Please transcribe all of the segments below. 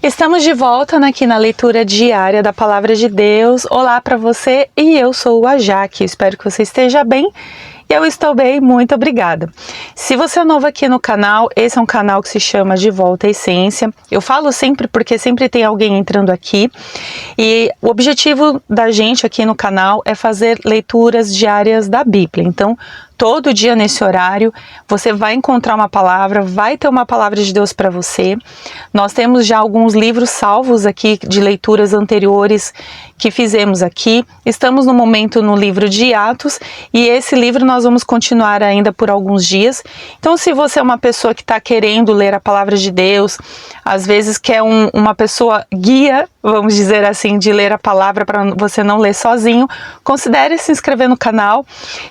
Estamos de volta aqui na leitura diária da Palavra de Deus. Olá para você e eu sou a Jaque. Espero que você esteja bem. Eu estou bem, muito obrigada. Se você é novo aqui no canal, esse é um canal que se chama De Volta à Essência. Eu falo sempre porque sempre tem alguém entrando aqui. E o objetivo da gente aqui no canal é fazer leituras diárias da Bíblia. Então, todo dia nesse horário, você vai encontrar uma palavra, vai ter uma palavra de Deus para você. Nós temos já alguns livros salvos aqui de leituras anteriores que fizemos aqui. Estamos no momento no livro de Atos e esse livro nós vamos continuar ainda por alguns dias. Então, se você é uma pessoa que está querendo ler a palavra de Deus, às vezes quer uma pessoa guia, vamos dizer assim, de ler a palavra para você não ler sozinho, considere se inscrever no canal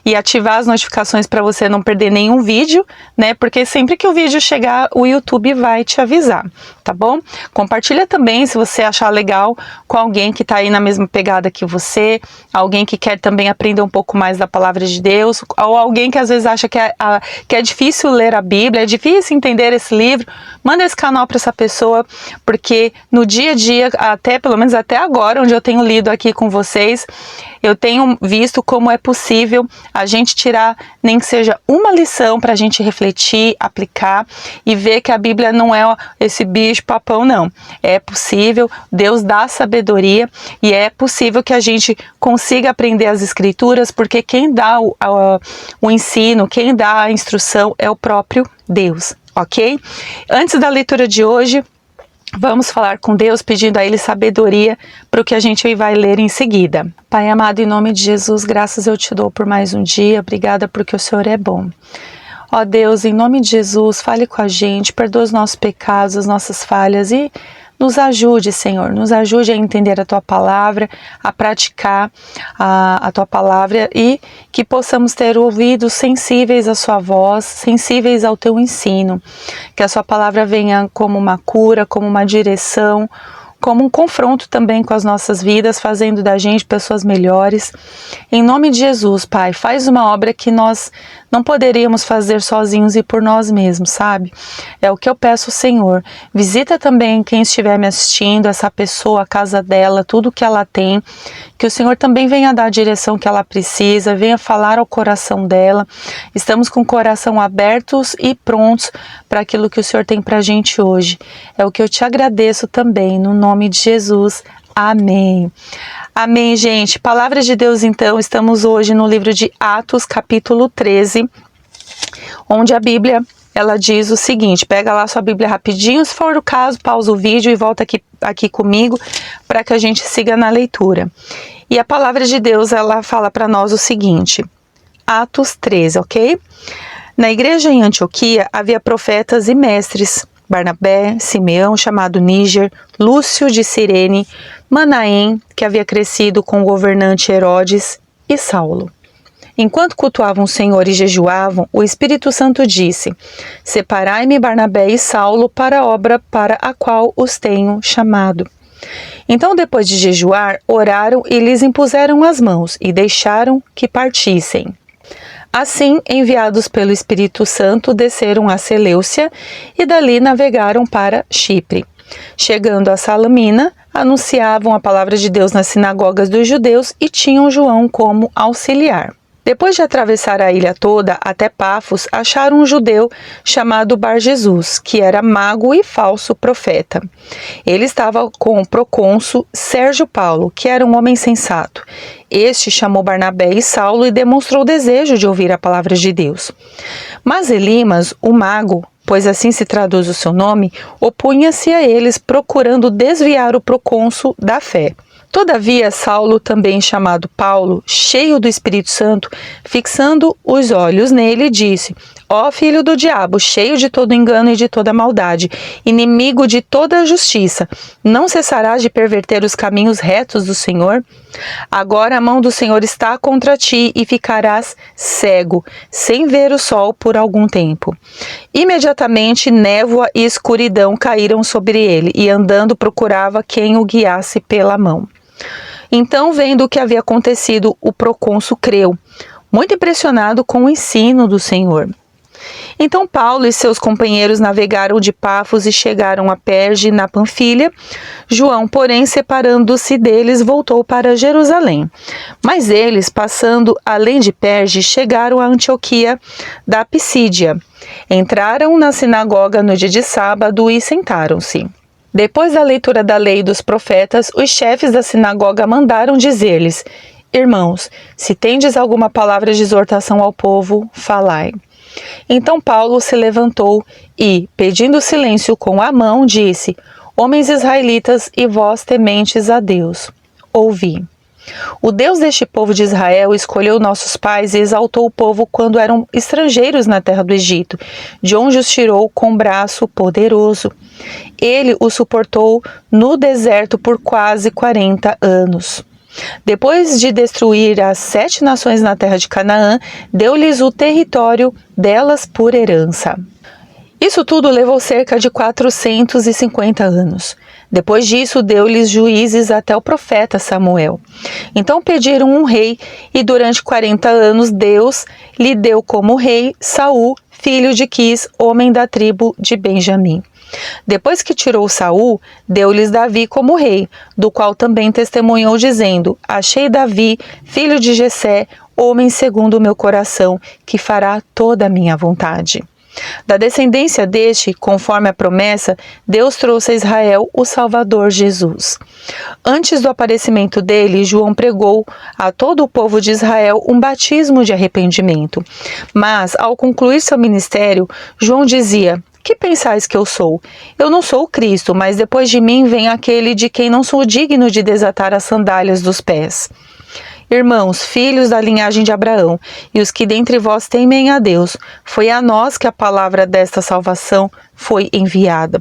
e ativar as notificações para você não perder nenhum vídeo, né? Porque sempre que o vídeo chegar, o YouTube vai te avisar, tá bom? Compartilha também, se você achar legal, com alguém que está aí na mesma pegada que você, alguém que quer também aprender um pouco mais da palavra de Deus, ou alguém que às vezes acha que é difícil ler a Bíblia, é difícil entender esse livro. Manda esse canal para essa pessoa, porque no dia a dia, pelo menos até agora, onde eu tenho lido aqui com vocês, eu tenho visto como é possível a gente tirar nem que seja uma lição para a gente refletir, aplicar e ver que a Bíblia não é esse bicho papão, não. É possível, Deus dá sabedoria e é possível que a gente consiga aprender as Escrituras, porque quem dá o ensino, quem dá a instrução é o próprio Deus, ok? Antes da leitura de hoje, vamos falar com Deus, pedindo a Ele sabedoria para o que a gente vai ler em seguida. Pai amado, em nome de Jesus, graças eu te dou por mais um dia. Obrigada porque o Senhor é bom. Ó Deus, em nome de Jesus, fale com a gente, perdoa os nossos pecados, as nossas falhas e nos ajude, Senhor, nos ajude a entender a Tua Palavra, a praticar a Tua Palavra e que possamos ter ouvidos sensíveis à Sua voz, sensíveis ao Teu ensino, que a Sua Palavra venha como uma cura, como uma direção, como um confronto também com as nossas vidas, fazendo da gente pessoas melhores. Em nome de Jesus, Pai, faz uma obra que nós não poderíamos fazer sozinhos e por nós mesmos, sabe? É o que eu peço, Senhor. Visita também quem estiver me assistindo, essa pessoa, a casa dela, tudo que ela tem, que o Senhor também venha dar a direção que ela precisa, venha falar ao coração dela. Estamos com o coração abertos e prontos para aquilo que o Senhor tem para a gente hoje. É o que eu te agradeço também, no nome de Jesus. Amém. Amém, gente. Palavra de Deus, então, estamos hoje no livro de Atos, capítulo 13, onde a Bíblia, ela diz o seguinte, pega lá sua Bíblia rapidinho, se for o caso, pausa o vídeo e volta aqui comigo para que a gente siga na leitura. E a palavra de Deus, ela fala para nós o seguinte, Atos 13, ok? Na igreja em Antioquia havia profetas e mestres, Barnabé, Simeão, chamado Níger, Lúcio de Cirene, Manaém, que havia crescido com o governante Herodes, e Saulo. Enquanto cultuavam o Senhor e jejuavam, o Espírito Santo disse, separai-me Barnabé e Saulo para a obra para a qual os tenho chamado. Então, depois de jejuar, oraram e lhes impuseram as mãos e deixaram que partissem. Assim, enviados pelo Espírito Santo, desceram a Seleucia e dali navegaram para Chipre. Chegando a Salamina, anunciavam a palavra de Deus nas sinagogas dos judeus e tinham João como auxiliar. Depois de atravessar a ilha toda até Pafos, acharam um judeu chamado Bar-Jesus, que era mago e falso profeta. Ele estava com o procônsul Sérgio Paulo, que era um homem sensato. Este chamou Barnabé e Saulo e demonstrou desejo de ouvir a palavra de Deus. Mas Elimas, o mago, pois assim se traduz o seu nome, opunha-se a eles, procurando desviar o procônsul da fé. Todavia, Saulo, também chamado Paulo, cheio do Espírito Santo, fixando os olhos nele, disse, ó filho do diabo, cheio de todo engano e de toda maldade, inimigo de toda a justiça, não cessarás de perverter os caminhos retos do Senhor? Agora a mão do Senhor está contra ti e ficarás cego, sem ver o sol por algum tempo. Imediatamente névoa e escuridão caíram sobre ele, e andando procurava quem o guiasse pela mão. Então, vendo o que havia acontecido, o procônsul creu, muito impressionado com o ensino do Senhor. Então Paulo e seus companheiros navegaram de Pafos e chegaram a Perge, na Panfilha. João, porém, separando-se deles, voltou para Jerusalém. Mas eles, passando além de Perge, chegaram a Antioquia da Pisídia. Entraram na sinagoga no dia de sábado e sentaram-se. Depois da leitura da lei e dos profetas, os chefes da sinagoga mandaram dizer-lhes: Irmãos, se tendes alguma palavra de exortação ao povo, falai. Então Paulo se levantou e, pedindo silêncio com a mão, disse: Homens israelitas e vós tementes a Deus, ouvi. O Deus deste povo de Israel escolheu nossos pais e exaltou o povo quando eram estrangeiros na terra do Egito, de onde os tirou com braço poderoso. Ele os suportou no deserto por quase 40 anos. Depois de destruir as 7 nações na terra de Canaã, deu-lhes o território delas por herança. Isso tudo levou cerca de 450 anos. Depois disso, deu-lhes juízes até o profeta Samuel. Então pediram um rei, e durante 40 anos Deus lhe deu como rei Saul, filho de Quis, homem da tribo de Benjamim. Depois que tirou Saul, deu-lhes Davi como rei, do qual também testemunhou dizendo: Achei Davi, filho de Jessé, homem segundo o meu coração, que fará toda a minha vontade. Da descendência deste, conforme a promessa, Deus trouxe a Israel o Salvador Jesus. Antes do aparecimento dele, João pregou a todo o povo de Israel um batismo de arrependimento. Mas, ao concluir seu ministério, João dizia: Que pensais que eu sou? Eu não sou o Cristo, mas depois de mim vem aquele de quem não sou digno de desatar as sandálias dos pés. Irmãos, filhos da linhagem de Abraão, e os que dentre vós temem a Deus, foi a nós que a palavra desta salvação foi enviada.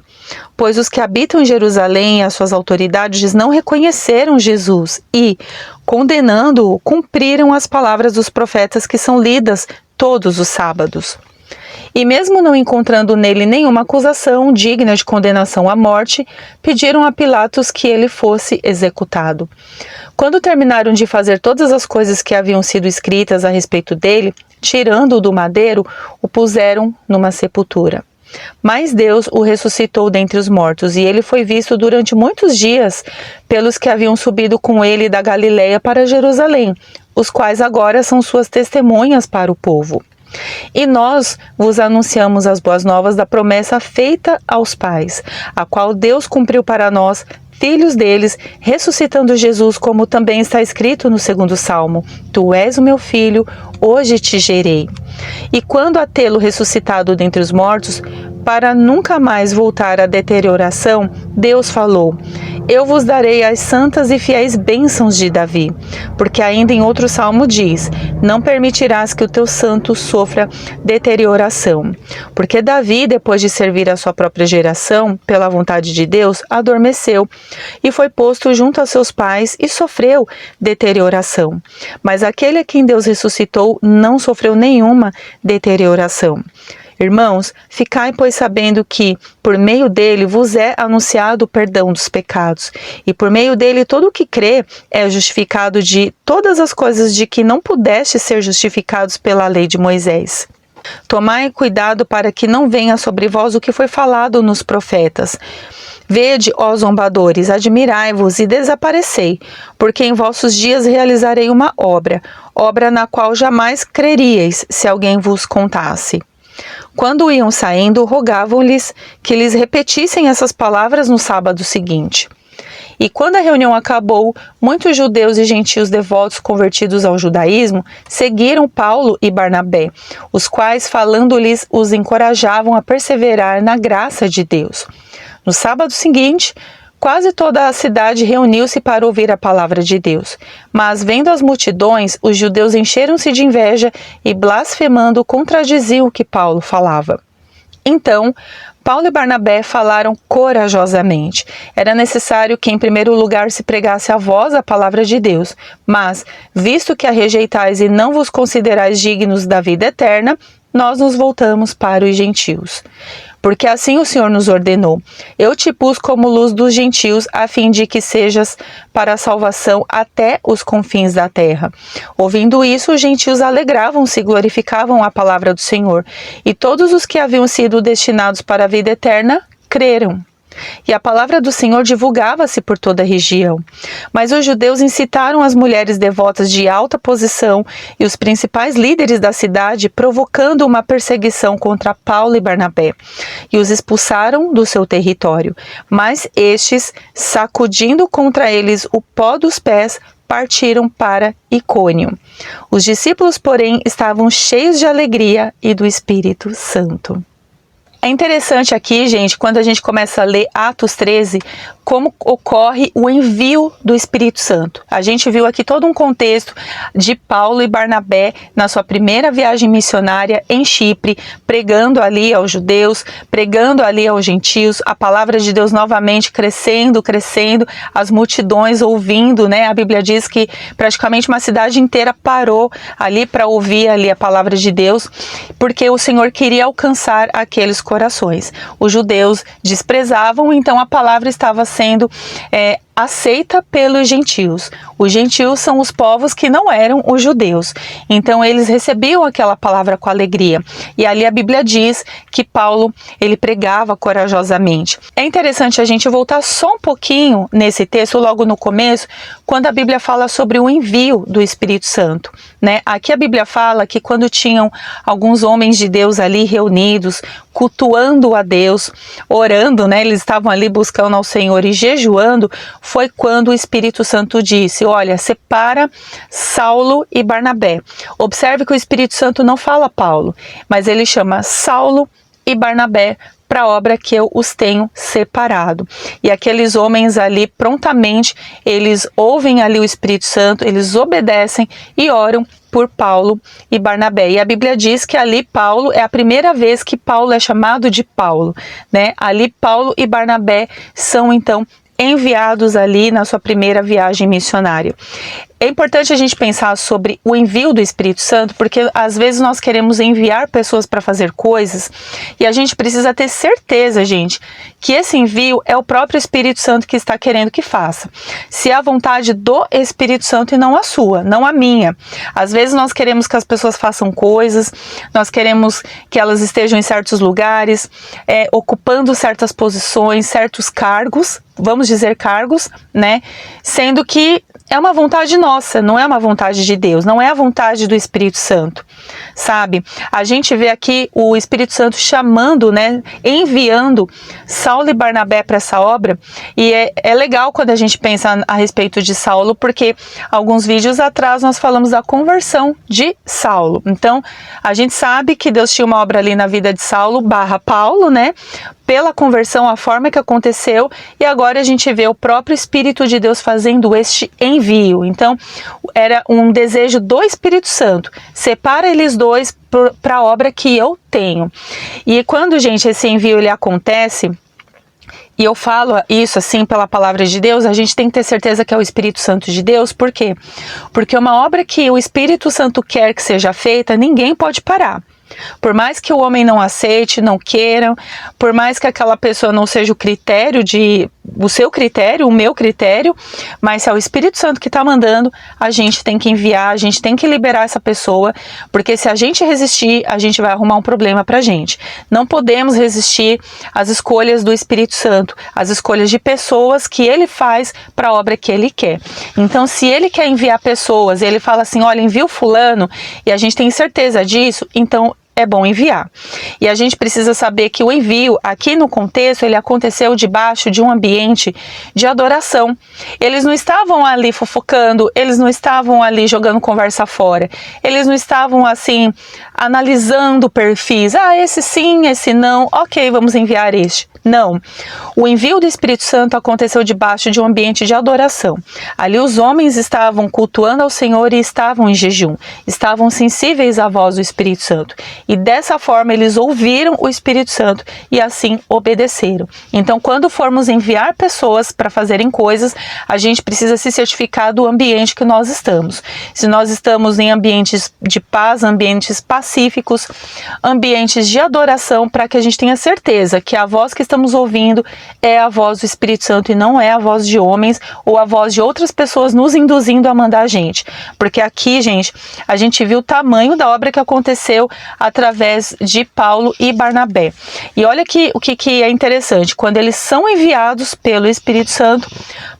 Pois os que habitam em Jerusalém e as suas autoridades não reconheceram Jesus e, condenando-o, cumpriram as palavras dos profetas que são lidas todos os sábados. E mesmo não encontrando nele nenhuma acusação digna de condenação à morte, pediram a Pilatos que ele fosse executado. Quando terminaram de fazer todas as coisas que haviam sido escritas a respeito dele, tirando-o do madeiro, o puseram numa sepultura. Mas Deus o ressuscitou dentre os mortos, e ele foi visto durante muitos dias pelos que haviam subido com ele da Galileia para Jerusalém, os quais agora são suas testemunhas para o povo. E nós vos anunciamos as boas novas da promessa feita aos pais, a qual Deus cumpriu para nós, filhos deles, ressuscitando Jesus, como também está escrito no 2º Salmo: Tu és o meu filho, hoje te gerei. E quando a tê-lo ressuscitado dentre os mortos, para nunca mais voltar à deterioração, Deus falou: Eu vos darei as santas e fiéis bênçãos de Davi. Porque ainda em outro salmo diz: Não permitirás que o teu santo sofra deterioração. Porque Davi, depois de servir a sua própria geração, pela vontade de Deus, adormeceu e foi posto junto a seus pais e sofreu deterioração. Mas aquele a quem Deus ressuscitou não sofreu nenhuma deterioração. Irmãos, ficai, pois, sabendo que, por meio dele, vos é anunciado o perdão dos pecados, e por meio dele todo o que crê é justificado de todas as coisas de que não pudeste ser justificados pela lei de Moisés. Tomai cuidado para que não venha sobre vós o que foi falado nos profetas. Vede, ó zombadores, admirai-vos e desaparecei, porque em vossos dias realizarei uma obra na qual jamais creríeis, se alguém vos contasse. Quando iam saindo, rogavam-lhes que lhes repetissem essas palavras no sábado seguinte. E quando a reunião acabou, muitos judeus e gentios devotos convertidos ao judaísmo seguiram Paulo e Barnabé, os quais, falando-lhes, os encorajavam a perseverar na graça de Deus. No sábado seguinte, quase toda a cidade reuniu-se para ouvir a palavra de Deus. Mas, vendo as multidões, os judeus encheram-se de inveja e, blasfemando, contradiziam o que Paulo falava. Então, Paulo e Barnabé falaram corajosamente. Era necessário que, em primeiro lugar, se pregasse a vós a palavra de Deus. Mas, visto que a rejeitais e não vos considerais dignos da vida eterna, nós nos voltamos para os gentios. porque assim o Senhor nos ordenou. Eu te pus como luz dos gentios, a fim de que sejas para a salvação até os confins da terra. Ouvindo isso, os gentios alegravam-se e glorificavam a palavra do Senhor, e todos os que haviam sido destinados para a vida eterna creram. E a palavra do Senhor divulgava-se por toda a região. Mas os judeus incitaram as mulheres devotas de alta posição e os principais líderes da cidade, provocando uma perseguição contra Paulo e Barnabé, e os expulsaram do seu território. Mas estes, sacudindo contra eles o pó dos pés, partiram para Icônio. Os discípulos, porém, estavam cheios de alegria e do Espírito Santo. É interessante aqui, gente, quando a gente começa a ler Atos 13, como ocorre o envio do Espírito Santo. A gente viu aqui todo um contexto de Paulo e Barnabé na sua primeira viagem missionária em Chipre, pregando ali aos judeus, pregando ali aos gentios, a palavra de Deus novamente crescendo, as multidões ouvindo, né? A Bíblia diz que praticamente uma cidade inteira parou ali para ouvir ali a palavra de Deus, porque o Senhor queria alcançar aqueles corações. Os judeus desprezavam, então a palavra estava sendo aceita pelos gentios. Os gentios são os povos que não eram os judeus. Então eles recebiam aquela palavra com alegria. E ali a Bíblia diz que Paulo, ele pregava corajosamente. É interessante a gente voltar só um pouquinho nesse texto, logo no começo, quando a Bíblia fala sobre o envio do Espírito Santo, né? Aqui a Bíblia fala que quando tinham alguns homens de Deus ali reunidos, cultuando a Deus, orando, né? Eles estavam ali buscando ao Senhor e jejuando, foi quando o Espírito Santo disse, olha, separa Saulo e Barnabé. Observe que o Espírito Santo não fala Paulo, mas ele chama Saulo e Barnabé para a obra que eu os tenho separado. E aqueles homens ali, prontamente, eles ouvem ali o Espírito Santo, eles obedecem e oram por Paulo e Barnabé. E a Bíblia diz que ali Paulo, é a primeira vez que Paulo é chamado de Paulo, né? Ali Paulo e Barnabé são então enviados ali na sua primeira viagem missionária. É importante a gente pensar sobre o envio do Espírito Santo, porque às vezes nós queremos enviar pessoas para fazer coisas e a gente precisa ter certeza, gente, que esse envio é o próprio Espírito Santo que está querendo que faça. Se é a vontade do Espírito Santo e não a sua, não a minha. Às vezes nós queremos que as pessoas façam coisas, nós queremos que elas estejam em certos lugares, ocupando certas posições, certos cargos, vamos dizer cargos, né? Sendo que é uma vontade nossa, não é uma vontade de Deus, não é a vontade do Espírito Santo, sabe? A gente vê aqui o Espírito Santo chamando, né, enviando Saulo e Barnabé para essa obra, e é legal quando a gente pensa a respeito de Saulo, porque alguns vídeos atrás nós falamos da conversão de Saulo. Então, a gente sabe que Deus tinha uma obra ali na vida de Saulo / Paulo, né? Pela conversão, a forma que aconteceu, e agora a gente vê o próprio Espírito de Deus fazendo este envio. Então, era um desejo do Espírito Santo, separa eles dois para a obra que eu tenho. E quando, gente, esse envio ele acontece, e eu falo isso assim pela palavra de Deus, a gente tem que ter certeza que é o Espírito Santo de Deus. Por quê? Porque uma obra que o Espírito Santo quer que seja feita, ninguém pode parar. Por mais que o homem não aceite, não queira, por mais que aquela pessoa não seja o seu critério, o meu critério, mas se é o Espírito Santo que está mandando, a gente tem que enviar, a gente tem que liberar essa pessoa, porque se a gente resistir, a gente vai arrumar um problema pra gente. Não podemos resistir às escolhas do Espírito Santo, às escolhas de pessoas que ele faz para a obra que ele quer. Então, se ele quer enviar pessoas, ele fala assim, olha, envia o fulano, e a gente tem certeza disso, então é bom enviar. E a gente precisa saber que o envio, aqui no contexto, ele aconteceu debaixo de um ambiente de adoração. Eles não estavam ali fofocando, eles não estavam ali jogando conversa fora, eles não estavam assim, analisando perfis, esse sim, esse não, ok, vamos enviar este. Não. O envio do Espírito Santo aconteceu debaixo de um ambiente de adoração. Ali os homens estavam cultuando ao Senhor e estavam em jejum. Estavam sensíveis à voz do Espírito Santo. E dessa forma eles ouviram o Espírito Santo e assim obedeceram. Então, quando formos enviar pessoas para fazerem coisas, a gente precisa se certificar do ambiente que nós estamos. Se nós estamos em ambientes de paz, ambientes pacíficos, ambientes de adoração, para que a gente tenha certeza que a voz que estamos ouvindo é a voz do Espírito Santo e não é a voz de homens ou a voz de outras pessoas nos induzindo a mandar a gente. Porque aqui, gente, a gente viu o tamanho da obra que aconteceu através de Paulo e Barnabé. E olha o que é interessante, quando eles são enviados pelo Espírito Santo,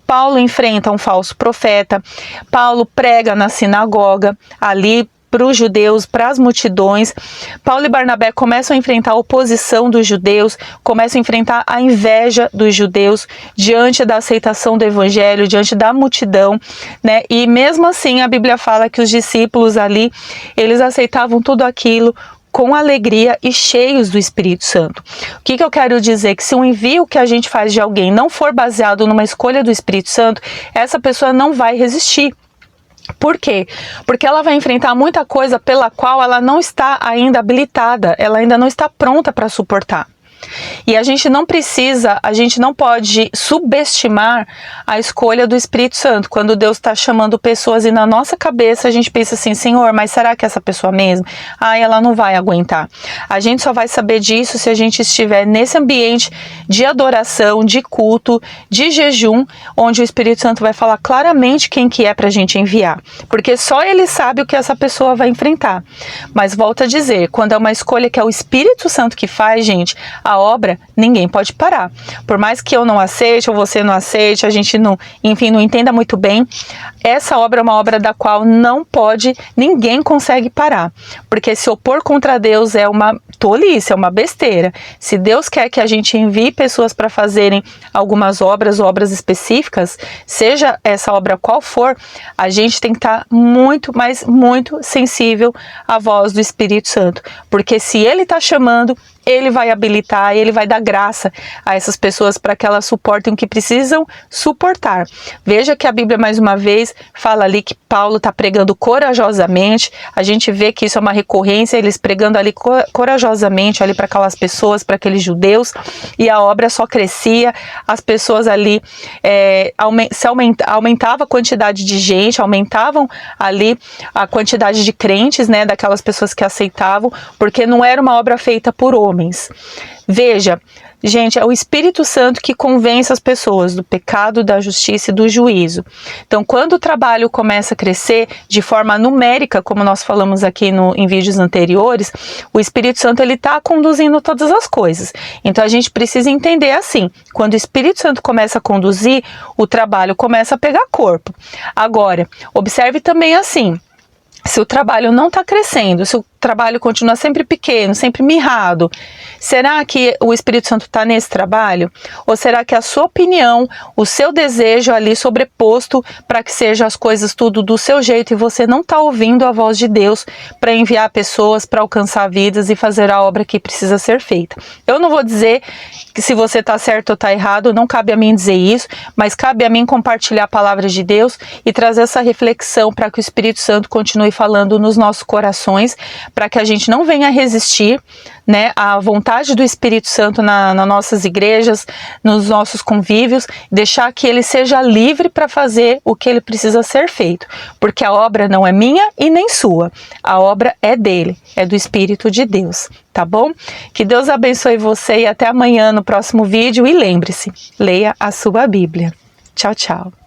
Paulo enfrenta um falso profeta, Paulo prega na sinagoga, ali para os judeus, para as multidões. Paulo e Barnabé começam a enfrentar a oposição dos judeus, começam a enfrentar a inveja dos judeus diante da aceitação do evangelho, diante da multidão, né? E mesmo assim a Bíblia fala que os discípulos ali, eles aceitavam tudo aquilo com alegria e cheios do Espírito Santo. O que eu quero dizer? Que se o envio que a gente faz de alguém não for baseado numa escolha do Espírito Santo, essa pessoa não vai resistir. Por quê? Porque ela vai enfrentar muita coisa pela qual ela não está ainda habilitada, ela ainda não está pronta para suportar. E a gente não pode subestimar a escolha do Espírito Santo. Quando Deus está chamando pessoas e na nossa cabeça a gente pensa assim, Senhor, mas será que essa pessoa mesmo? Ela não vai aguentar. A gente só vai saber disso se a gente estiver nesse ambiente de adoração, de culto, de jejum, onde o Espírito Santo vai falar claramente quem que é para a gente enviar. Porque só Ele sabe o que essa pessoa vai enfrentar. Mas volto a dizer, quando é uma escolha que é o Espírito Santo que faz, gente, a obra ninguém pode parar. Por mais que eu não aceite ou você não aceite, a gente não entenda muito bem, essa obra é uma obra da qual ninguém consegue parar. Porque se opor contra Deus é uma tolice, é uma besteira. Se Deus quer que a gente envie pessoas para fazerem algumas obras específicas, seja essa obra qual for, a gente tem que estar muito, mas muito sensível à voz do Espírito Santo. Porque se Ele está chamando, Ele vai habilitar, Ele vai dar graça a essas pessoas para que elas suportem o que precisam suportar. Veja que a Bíblia, mais uma vez, fala ali que Paulo está pregando corajosamente. A gente vê que isso é uma recorrência, eles pregando ali corajosamente ali para aquelas pessoas, para aqueles judeus, e a obra só crescia, as pessoas ali aumentava a quantidade de gente, aumentavam ali a quantidade de crentes, né, daquelas pessoas que aceitavam, porque não era uma obra feita por homens. Veja, gente, é o Espírito Santo que convence as pessoas do pecado, da justiça e do juízo. Então, quando o trabalho começa a crescer de forma numérica, como nós falamos aqui em vídeos anteriores, o Espírito Santo ele está conduzindo todas as coisas. Então, a gente precisa entender assim, quando o Espírito Santo começa a conduzir, o trabalho começa a pegar corpo. Agora, observe também assim, se o trabalho não está crescendo, se o trabalho continua sempre pequeno, sempre mirrado, será que o Espírito Santo está nesse trabalho? Ou será que a sua opinião, o seu desejo ali sobreposto para que sejam as coisas tudo do seu jeito e você não está ouvindo a voz de Deus para enviar pessoas, para alcançar vidas e fazer a obra que precisa ser feita? Eu não vou dizer que se você está certo ou está errado, não cabe a mim dizer isso, mas cabe a mim compartilhar a palavra de Deus e trazer essa reflexão para que o Espírito Santo continue falando nos nossos corações, para que a gente não venha resistir, né, à vontade do Espírito Santo nas nossas igrejas, nos nossos convívios, deixar que ele seja livre para fazer o que ele precisa ser feito, porque a obra não é minha e nem sua, a obra é dele, é do Espírito de Deus, tá bom? Que Deus abençoe você e até amanhã no próximo vídeo, e lembre-se, leia a sua Bíblia. Tchau, tchau.